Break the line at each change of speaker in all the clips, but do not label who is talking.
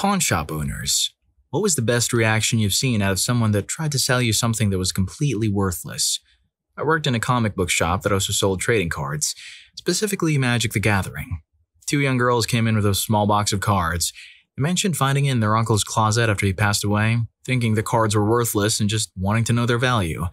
Pawn shop owners. What was the best reaction you've seen out of someone that tried to sell you something that was completely worthless? I worked in a comic book shop that also sold trading cards, specifically Magic the Gathering. Two young girls came in with a small box of cards. They mentioned finding it in their uncle's closet after he passed away, thinking the cards were worthless and just wanting to know their value.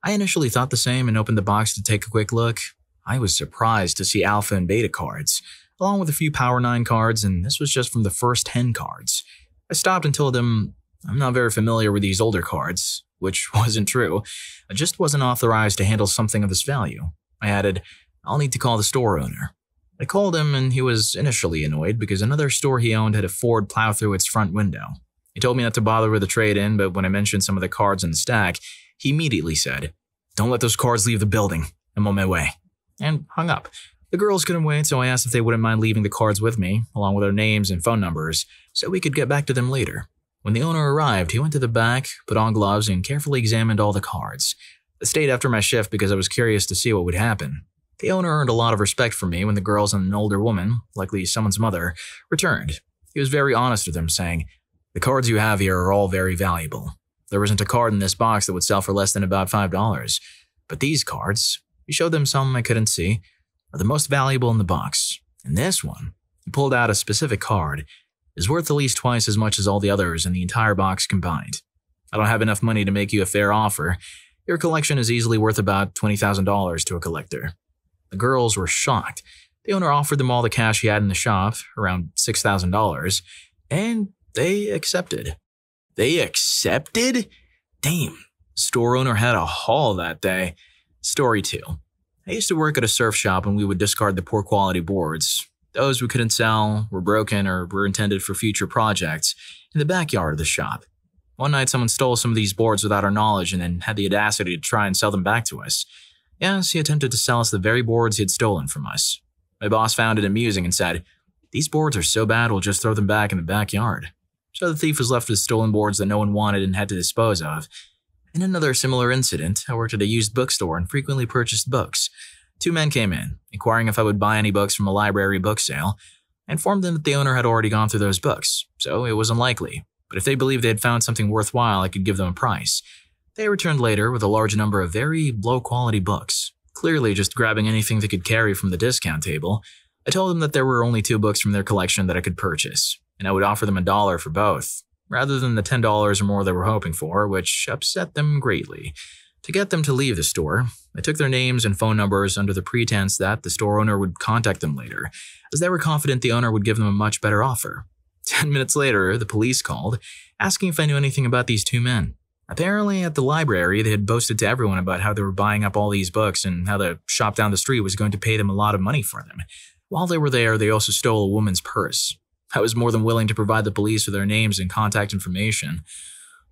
I initially thought the same and opened the box to take a quick look. I was surprised to see Alpha and Beta cards, along with a few Power 9 cards, and this was just from the first 10 cards. I stopped and told them, I'm not very familiar with these older cards, which wasn't true. I just wasn't authorized to handle something of this value. I added, I'll need to call the store owner. I called him and he was initially annoyed because another store he owned had a Ford plow through its front window. He told me not to bother with the trade-in, but when I mentioned some of the cards in the stack, he immediately said, Don't let those cards leave the building. I'm on my way. And hung up. The girls couldn't wait, so I asked if they wouldn't mind leaving the cards with me, along with their names and phone numbers, so we could get back to them later. When the owner arrived, he went to the back, put on gloves, and carefully examined all the cards. I stayed after my shift because I was curious to see what would happen. The owner earned a lot of respect from me when the girls and an older woman, likely someone's mother, returned. He was very honest with them, saying, The cards you have here are all very valuable. There isn't a card in this box that would sell for less than about $5. But these cards, he showed them some I couldn't see, are the most valuable in the box. And this one, he pulled out a specific card, is worth at least twice as much as all the others in the entire box combined. I don't have enough money to make you a fair offer. Your collection is easily worth about $20,000 to a collector. The girls were shocked. The owner offered them all the cash he had in the shop, around $6,000, and they accepted. They accepted? Damn, store owner had a haul that day. Story 2. I used to work at a surf shop and we would discard the poor quality boards. Those we couldn't sell, were broken, or were intended for future projects, in the backyard of the shop. One night someone stole some of these boards without our knowledge and then had the audacity to try and sell them back to us. Yes, he attempted to sell us the very boards he had stolen from us. My boss found it amusing and said, These boards are so bad we'll just throw them back in the backyard. So the thief was left with stolen boards that no one wanted and had to dispose of. In another similar incident, I worked at a used bookstore and frequently purchased books. Two men came in, inquiring if I would buy any books from a library book sale. I informed them that the owner had already gone through those books, so it was unlikely. But if they believed they had found something worthwhile, I could give them a price. They returned later with a large number of very low-quality books, clearly just grabbing anything they could carry from the discount table. I told them that there were only 2 books from their collection that I could purchase, and I would offer them $1 for both, rather than the $10 or more they were hoping for, which upset them greatly. To get them to leave the store, I took their names and phone numbers under the pretense that the store owner would contact them later, as they were confident the owner would give them a much better offer. 10 minutes later, the police called, asking if I knew anything about these 2 men. Apparently, at the library, they had boasted to everyone about how they were buying up all these books and how the shop down the street was going to pay them a lot of money for them. While they were there, they also stole a woman's purse. I was more than willing to provide the police with their names and contact information.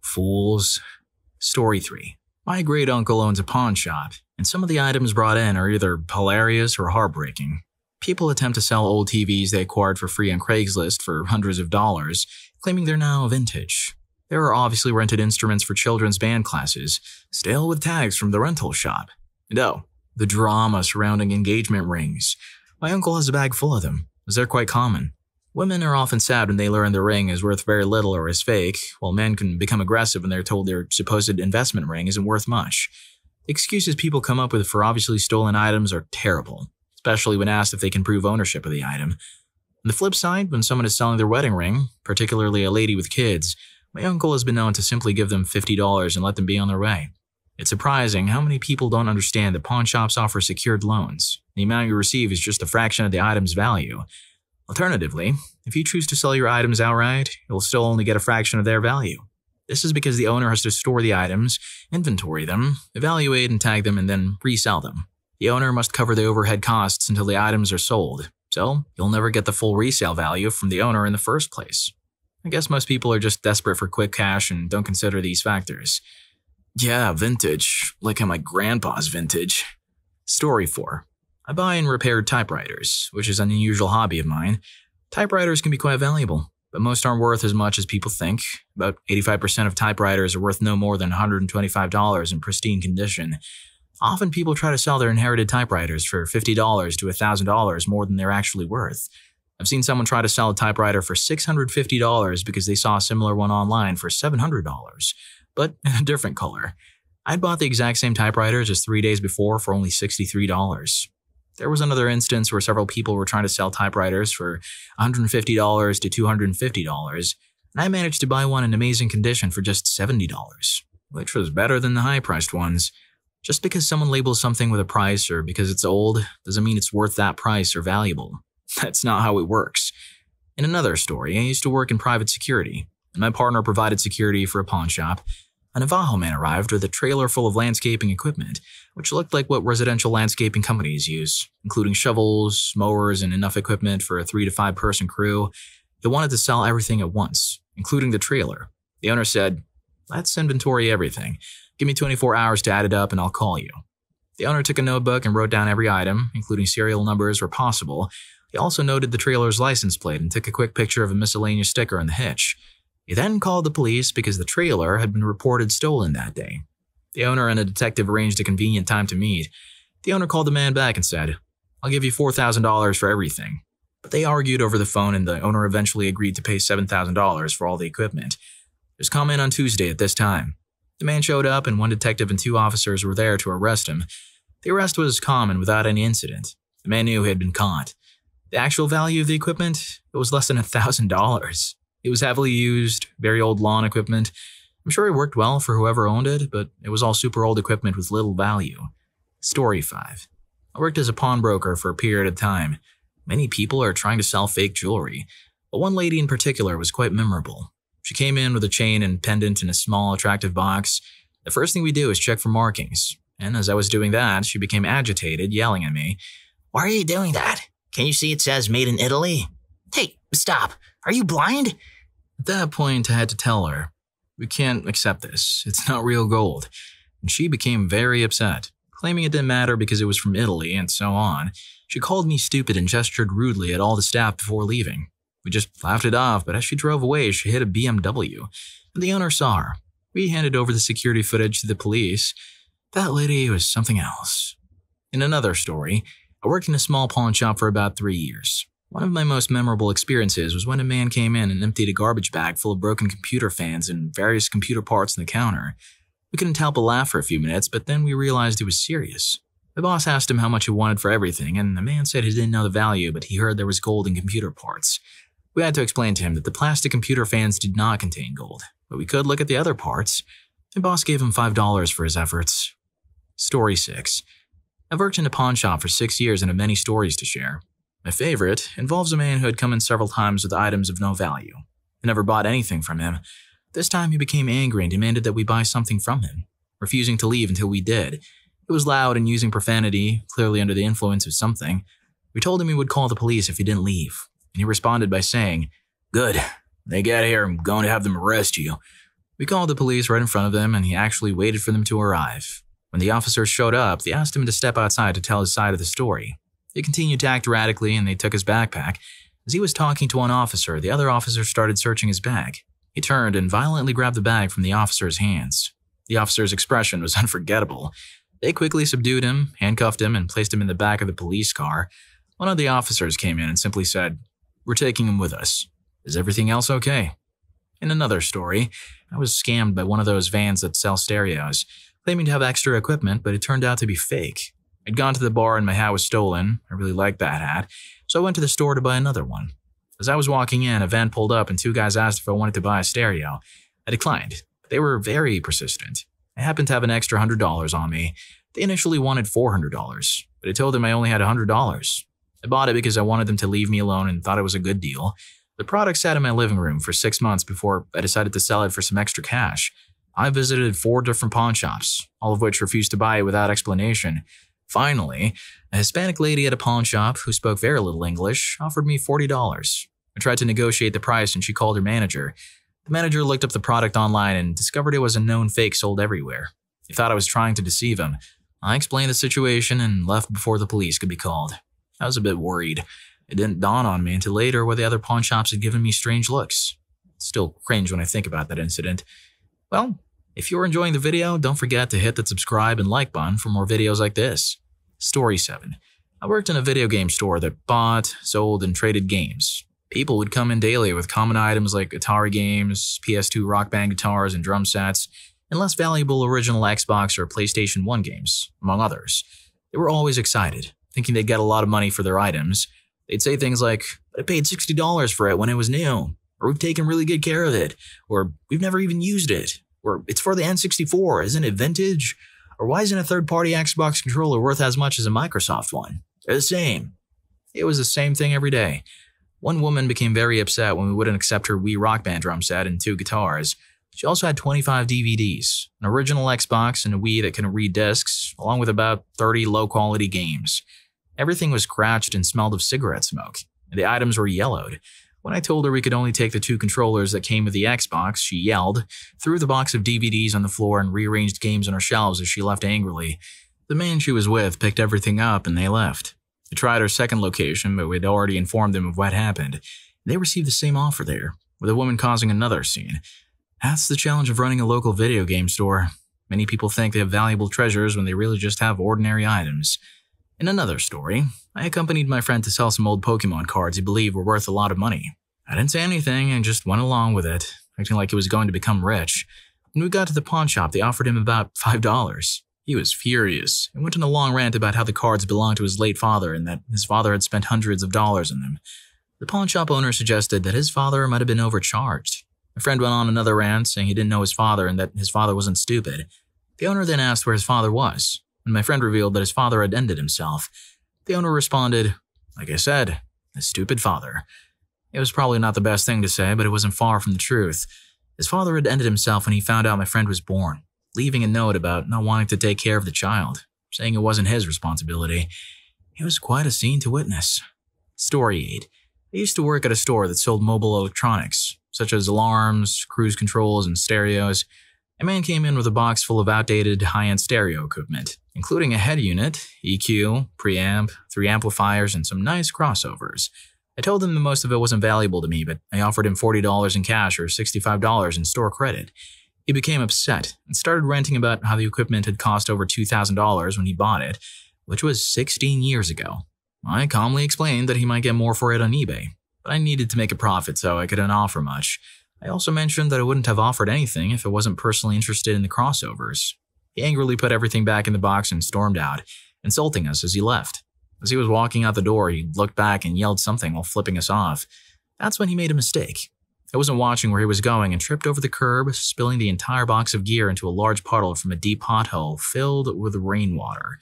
Fools. Story 3. My great uncle owns a pawn shop, and some of the items brought in are either hilarious or heartbreaking. People attempt to sell old TVs they acquired for free on Craigslist for hundreds of dollars, claiming they're now vintage. There are obviously rented instruments for children's band classes, still with tags from the rental shop. And the drama surrounding engagement rings. My uncle has a bag full of them, as they're quite common. Women are often sad when they learn the ring is worth very little or is fake, while men can become aggressive when they're told their supposed investment ring isn't worth much. The excuses people come up with for obviously stolen items are terrible, especially when asked if they can prove ownership of the item. On the flip side, when someone is selling their wedding ring, particularly a lady with kids, my uncle has been known to simply give them $50 and let them be on their way. It's surprising how many people don't understand that pawn shops offer secured loans. The amount you receive is just a fraction of the item's value. Alternatively, if you choose to sell your items outright, you'll still only get a fraction of their value. This is because the owner has to store the items, inventory them, evaluate and tag them, and then resell them. The owner must cover the overhead costs until the items are sold, so you'll never get the full resale value from the owner in the first place. I guess most people are just desperate for quick cash and don't consider these factors. Yeah, vintage, like how my grandpa's vintage. Story 4. I buy and repair typewriters, which is an unusual hobby of mine. Typewriters can be quite valuable, but most aren't worth as much as people think. About 85% of typewriters are worth no more than $125 in pristine condition. Often people try to sell their inherited typewriters for $50 to $1,000 more than they're actually worth. I've seen someone try to sell a typewriter for $650 because they saw a similar one online for $700, but in a different color. I'd bought the exact same typewriter just 3 days before for only $63. There was another instance where several people were trying to sell typewriters for $150 to $250, and I managed to buy one in amazing condition for just $70, which was better than the high-priced ones. Just because someone labels something with a price or because it's old doesn't mean it's worth that price or valuable. That's not how it works. In another story, I used to work in private security, and my partner provided security for a pawn shop. A Navajo man arrived with a trailer full of landscaping equipment, which looked like what residential landscaping companies use, including shovels, mowers, and enough equipment for a 3 to 5 person crew. He wanted to sell everything at once, including the trailer. The owner said, "Let's inventory everything. Give me 24 hours to add it up and I'll call you." The owner took a notebook and wrote down every item, including serial numbers where possible. He also noted the trailer's license plate and took a quick picture of a miscellaneous sticker on the hitch. He then called the police because the trailer had been reported stolen that day. The owner and a detective arranged a convenient time to meet. The owner called the man back and said, "I'll give you $4,000 for everything." But they argued over the phone and the owner eventually agreed to pay $7,000 for all the equipment. Just come in on Tuesday at this time. The man showed up and one detective and 2 officers were there to arrest him. The arrest was calm and without any incident. The man knew he had been caught. The actual value of the equipment? It was less than $1,000. It was heavily used, very old lawn equipment. I'm sure it worked well for whoever owned it, but it was all super old equipment with little value. Story 5. I worked as a pawnbroker for a period of time. Many people are trying to sell fake jewelry, but one lady in particular was quite memorable. She came in with a chain and pendant in a small, attractive box. The first thing we do is check for markings, and as I was doing that, she became agitated, yelling at me, "Why are you doing that? Can you see it says made in Italy? Hey, stop. Are you blind?" At that point, I had to tell her, "We can't accept this. It's not real gold." And she became very upset, claiming it didn't matter because it was from Italy and so on. She called me stupid and gestured rudely at all the staff before leaving. We just laughed it off, but as she drove away, she hit a BMW, and the owner saw her. We handed over the security footage to the police. That lady was something else. In another story, I worked in a small pawn shop for about 3 years. One of my most memorable experiences was when a man came in and emptied a garbage bag full of broken computer fans and various computer parts on the counter. We couldn't help but laugh for a few minutes, but then we realized he was serious. My boss asked him how much he wanted for everything, and the man said he didn't know the value, but he heard there was gold in computer parts. We had to explain to him that the plastic computer fans did not contain gold, but we could look at the other parts. My boss gave him $5 for his efforts. Story 6. I've worked in a pawn shop for 6 years and have many stories to share. My favorite involves a man who had come in several times with items of no value. I never bought anything from him. This time he became angry and demanded that we buy something from him, refusing to leave until we did. He was loud and using profanity, clearly under the influence of something. We told him he would call the police if he didn't leave, and he responded by saying, "Good. When they get here, I'm going to have them arrest you." We called the police right in front of them, and he actually waited for them to arrive. When the officers showed up, they asked him to step outside to tell his side of the story. He continued to act erratically, and they took his backpack. As he was talking to one officer, the other officer started searching his bag. He turned and violently grabbed the bag from the officer's hands. The officer's expression was unforgettable. They quickly subdued him, handcuffed him, and placed him in the back of the police car. One of the officers came in and simply said, "We're taking him with us. Is everything else okay?" In another story, I was scammed by one of those vans that sell stereos, claiming to have extra equipment, but it turned out to be fake. I'd gone to the bar and my hat was stolen. I really liked that hat, so I went to the store to buy another one. As I was walking in, a van pulled up and 2 guys asked if I wanted to buy a stereo. I declined, but they were very persistent. I happened to have an extra $100 on me. They initially wanted $400, but I told them I only had $100. I bought it because I wanted them to leave me alone and thought it was a good deal. The product sat in my living room for 6 months before I decided to sell it for some extra cash. I visited 4 different pawn shops, all of which refused to buy it without explanation. Finally, a Hispanic lady at a pawn shop who spoke very little English offered me $40. I tried to negotiate the price and she called her manager. The manager looked up the product online and discovered it was a known fake sold everywhere. He thought I was trying to deceive him. I explained the situation and left before the police could be called. I was a bit worried. It didn't dawn on me until later where the other pawn shops had given me strange looks. Still cringe when I think about that incident. Well, if you're enjoying the video, don't forget to hit that subscribe and like button for more videos like this. Story 7. I worked in a video game store that bought, sold, and traded games. People would come in daily with common items like Atari games, PS2 Rock Band guitars and drum sets, and less valuable original Xbox or PlayStation 1 games, among others. They were always excited, thinking they'd get a lot of money for their items. They'd say things like, "I paid $60 for it when it was new," or "We've taken really good care of it," or "We've never even used it," or "It's for the N64, isn't it vintage?" Or "Why isn't a third-party Xbox controller worth as much as a Microsoft one? They're the same." It was the same thing every day. One woman became very upset when we wouldn't accept her Wii Rock Band drum set and 2 guitars. She also had 25 DVDs, an original Xbox and a Wii that couldn't read discs, along with about 30 low-quality games. Everything was scratched and smelled of cigarette smoke, and the items were yellowed. When I told her we could only take the 2 controllers that came with the Xbox, she yelled, threw the box of DVDs on the floor, and rearranged games on her shelves as she left angrily. The man she was with picked everything up and they left. They tried our second location, but we'd already informed them of what happened. They received the same offer there, with a woman causing another scene. That's the challenge of running a local video game store. Many people think they have valuable treasures when they really just have ordinary items. In another story, I accompanied my friend to sell some old Pokemon cards he believed were worth a lot of money. I didn't say anything and just went along with it, acting like he was going to become rich. When we got to the pawn shop, they offered him about $5. He was furious and went on a long rant about how the cards belonged to his late father and that his father had spent hundreds of dollars on them. The pawn shop owner suggested that his father might have been overcharged. My friend went on another rant saying he didn't know his father and that his father wasn't stupid. The owner then asked where his father was, and my friend revealed that his father had ended himself. The owner responded, "Like I said, a stupid father." It was probably not the best thing to say, but it wasn't far from the truth. His father had ended himself when he found out my friend was born, leaving a note about not wanting to take care of the child, saying it wasn't his responsibility. It was quite a scene to witness. Story 8. I used to work at a store that sold mobile electronics, such as alarms, cruise controls, and stereos. A man came in with a box full of outdated, high-end stereo equipment, including a head unit, EQ, preamp, 3 amplifiers, and some nice crossovers. I told him that most of it wasn't valuable to me, but I offered him $40 in cash or $65 in store credit. He became upset and started ranting about how the equipment had cost over $2,000 when he bought it, which was 16 years ago. I calmly explained that he might get more for it on eBay, but I needed to make a profit so I couldn't offer much. I also mentioned that I wouldn't have offered anything if I wasn't personally interested in the crossovers. He angrily put everything back in the box and stormed out, insulting us as he left. As he was walking out the door, he looked back and yelled something while flipping us off. That's when he made a mistake. I wasn't watching where he was going and tripped over the curb, spilling the entire box of gear into a large puddle from a deep pothole filled with rainwater.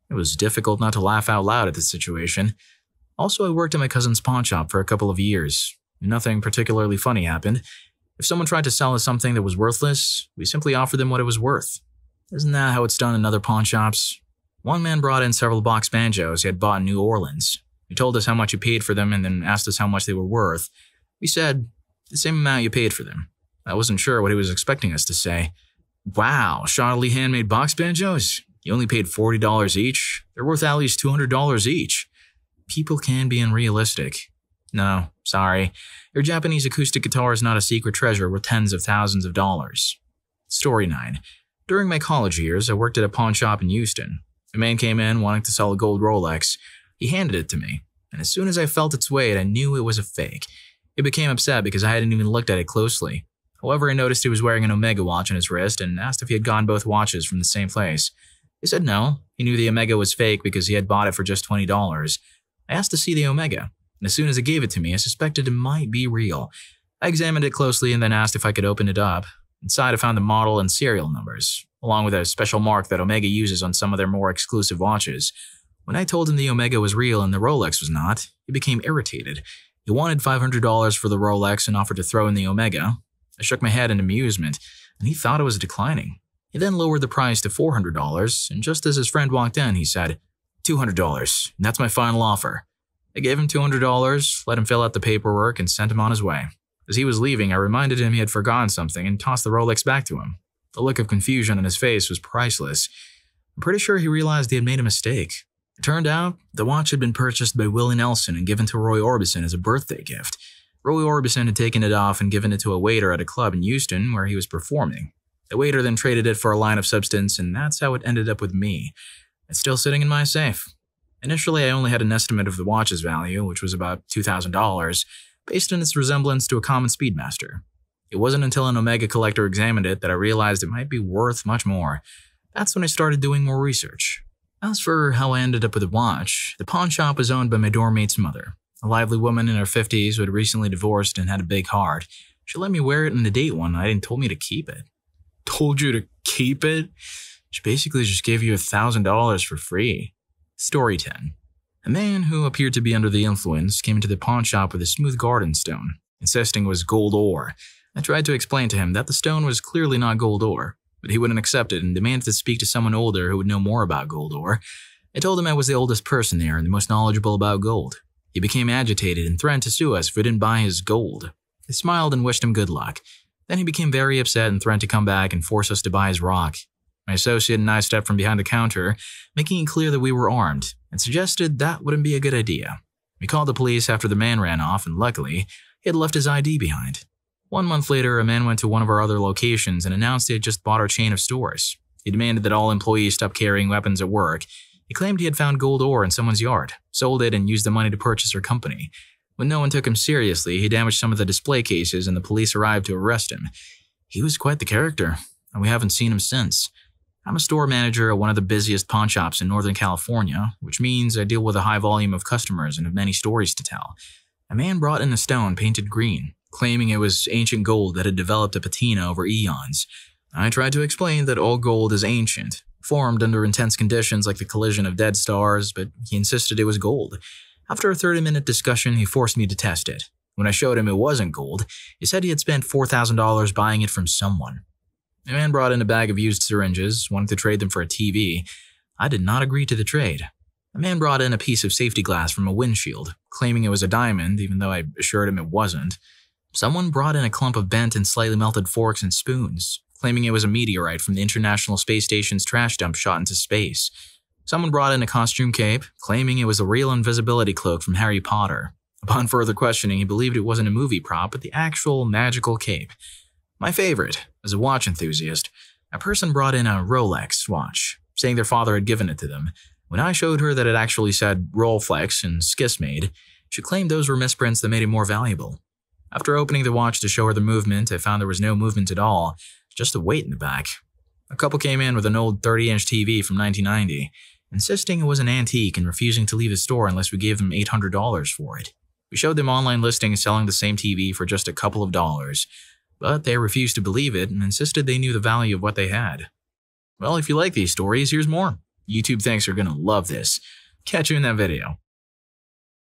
It was difficult not to laugh out loud at the situation. Also, I worked at my cousin's pawn shop for a couple of years. Nothing particularly funny happened. If someone tried to sell us something that was worthless, we simply offered them what it was worth. Isn't that how it's done in other pawn shops? One man brought in several box banjos he had bought in New Orleans. He told us how much he paid for them and then asked us how much they were worth. We said, "The same amount you paid for them." I wasn't sure what he was expecting us to say. "Wow, shoddily handmade box banjos? You only paid $40 each? They're worth at least $200 each." People can be unrealistic. No, sorry. Your Japanese acoustic guitar is not a secret treasure worth tens of thousands of dollars. Story 9. During my college years, I worked at a pawn shop in Houston. A man came in wanting to sell a gold Rolex. He handed it to me, and as soon as I felt its weight, I knew it was a fake. He became upset because I hadn't even looked at it closely. However, I noticed he was wearing an Omega watch on his wrist and asked if he had gotten both watches from the same place. He said no, he knew the Omega was fake because he had bought it for just $20. I asked to see the Omega, and as soon as he gave it to me, I suspected it might be real. I examined it closely and then asked if I could open it up. Inside, I found the model and serial numbers, along with a special mark that Omega uses on some of their more exclusive watches. When I told him the Omega was real and the Rolex was not, he became irritated. He wanted $500 for the Rolex and offered to throw in the Omega. I shook my head in amusement, and he thought I was declining. He then lowered the price to $400, and just as his friend walked in, he said, $200, and that's my final offer. I gave him $200, let him fill out the paperwork, and sent him on his way. As he was leaving, I reminded him he had forgotten something and tossed the Rolex back to him. The look of confusion on his face was priceless. I'm pretty sure he realized he had made a mistake. It turned out, the watch had been purchased by Willie Nelson and given to Roy Orbison as a birthday gift. Roy Orbison had taken it off and given it to a waiter at a club in Houston where he was performing. The waiter then traded it for a line of substance, and that's how it ended up with me. It's still sitting in my safe. Initially, I only had an estimate of the watch's value, which was about $2,000, based on its resemblance to a common Speedmaster. It wasn't until an Omega collector examined it that I realized it might be worth much more. That's when I started doing more research. As for how I ended up with the watch, the pawn shop was owned by my dorm mate's mother, a lively woman in her 50s who had recently divorced and had a big heart. She let me wear it on a date one night and told me to keep it. Told you to keep it? She basically just gave you $1,000 for free. Story 10. A man who appeared to be under the influence came into the pawn shop with a smooth garden stone, insisting it was gold ore. I tried to explain to him that the stone was clearly not gold ore, but he wouldn't accept it and demanded to speak to someone older who would know more about gold ore. I told him I was the oldest person there and the most knowledgeable about gold. He became agitated and threatened to sue us if we didn't buy his gold. I smiled and wished him good luck. Then he became very upset and threatened to come back and force us to buy his rock. My associate and I stepped from behind the counter, making it clear that we were armed, and suggested that wouldn't be a good idea. We called the police after the man ran off, and luckily, he had left his ID behind. 1 month later, a man went to one of our other locations and announced he had just bought our chain of stores. He demanded that all employees stop carrying weapons at work. He claimed he had found gold ore in someone's yard, sold it, and used the money to purchase our company. When no one took him seriously, he damaged some of the display cases and the police arrived to arrest him. He was quite the character, and we haven't seen him since. I'm a store manager at one of the busiest pawn shops in Northern California, which means I deal with a high volume of customers and have many stories to tell. A man brought in a stone painted green, claiming it was ancient gold that had developed a patina over eons. I tried to explain that all gold is ancient, formed under intense conditions like the collision of dead stars, but he insisted it was gold. After a 30-minute discussion, he forced me to test it. When I showed him it wasn't gold, he said he had spent $4,000 buying it from someone. The man brought in a bag of used syringes, wanting to trade them for a TV. I did not agree to the trade. The man brought in a piece of safety glass from a windshield, claiming it was a diamond, even though I assured him it wasn't. Someone brought in a clump of bent and slightly melted forks and spoons, claiming it was a meteorite from the International Space Station's trash dump shot into space. Someone brought in a costume cape, claiming it was a real invisibility cloak from Harry Potter. Upon further questioning, he believed it wasn't a movie prop, but the actual magical cape. My favorite, as a watch enthusiast, a person brought in a Rolex watch, saying their father had given it to them. When I showed her that it actually said Rolflex and Skissmade, she claimed those were misprints that made it more valuable. After opening the watch to show her the movement, I found there was no movement at all, just a weight in the back. A couple came in with an old 30-inch TV from 1990, insisting it was an antique and refusing to leave the store unless we gave them $800 for it. We showed them online listings selling the same TV for just a couple of dollars, but they refused to believe it and insisted they knew the value of what they had. Well, if you like these stories, here's more. YouTube thinks you're gonna love this. Catch you in that video.